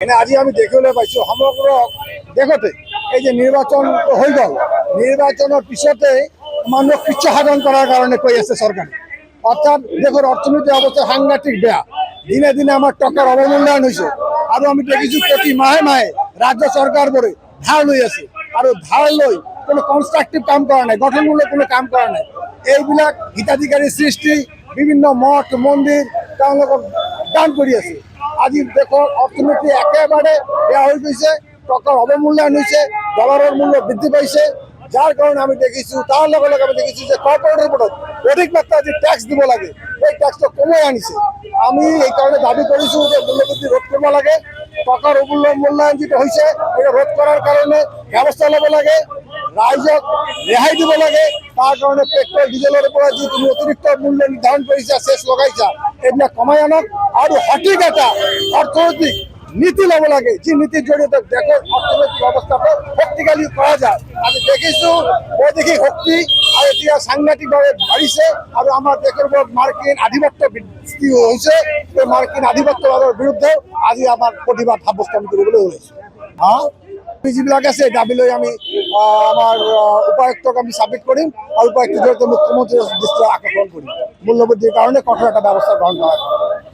আজি আমি দেখিবলৈ পাইছো সমগ্র দেশতে এই যে নির্বাচন হৈ গল, নির্বাচনের পিছতে মানুষ কৃচ্ছ সাধন করার কারণে কৈ আছে সরকার। অর্থাৎ দেশের অর্থনৈতিক অবস্থা সাংঘাতিক বেয়া, দিনে দিনে আমার টাকার অবমূল্যায়ন হয়েছে। আর আমি দেখিছো প্রতি মাহে মাহে রাজ্য সরকারবোৰে ধার লৈ আছে, আর ধার লৈ কোনো কনস্ট্রাকটিভ কাম করা নাই, গঠনমূলক কোনো কাম করা নাই। এইবিলাক হিতাধিকারী সৃষ্টি, বিভিন্ন মঠ মন্দির দান কৰি আছে। আজি দেশৰ অৰ্থনীতি একেবাৰে বেয়া হৈ গৈছে, টকাৰ অৱমূল্যায়ন হৈছে, ডলাৰৰ মূল্য বৃদ্ধি পাইছে। যাৰ কাৰণে আমি দেখিছো, তাৰ লগে লগে আমি দেখিছো যে কৰ্পৰেটৰ ওপৰত অধিক মাত্ৰা যি টেক্স দিব লাগে, সেই টেক্সটো কমাই আনিছে। আমি এইকাৰণে দাবী কৰিছো যে মূল্যবৃদ্ধি ৰোধ কৰিব লাগে। টকাৰ অৱমূল্যায়ন যিটো হৈছে, সেইটো ৰোধ কৰাৰ কাৰণে ব্যৱস্থা ল'ব লাগে, ৰাইজক ৰেহাই দিব লাগে। তাৰ কাৰণে পেট্ৰল ডিজেলৰ ওপৰত যি তুমি অতিৰিক্ত মূল্য নিৰ্ধাৰণ কৰিছা, চেছ লগাইছা, এইবিলাক কমাই আনক। আৰু সঠিক এটা অৰ্থনৈতিক নীতি ল'ব লাগে, যি নীতিৰ জৰিয়তে দেশৰ অৰ্থনৈতিক অৱস্থাটো শক্তিশালী কৰা যায়। আমি দেখিছো বৈদেশিক শক্তি আৰু এতিয়া সাংঘাতিকভাৱে বাঢ়িছে, আৰু আমাৰ দেশৰ ওপৰত মাৰ্কিন আধিপত্য সৃষ্টি হৈছে। এই মাৰ্কিন আধিপত্যবাদৰ বিৰুদ্ধে আজি আমাৰ প্ৰতিবাদ সাব্যস্ত কৰিবলৈ ওলাইছো। যিবিলাক আছে দাবী লৈ আমি আমাৰ উপায়ুক্তক আমি সাবমিট কৰিম, আৰু উপায়ুক্তৰ জৰিয়তে মুখ্যমন্ত্ৰীৰ দৃষ্টি আকৰ্ষণ কৰিম। মূল্যবৃদ্ধিৰ কাৰণে কঠোৰ এটা ব্যৱস্থা গ্ৰহণ কৰা হয়।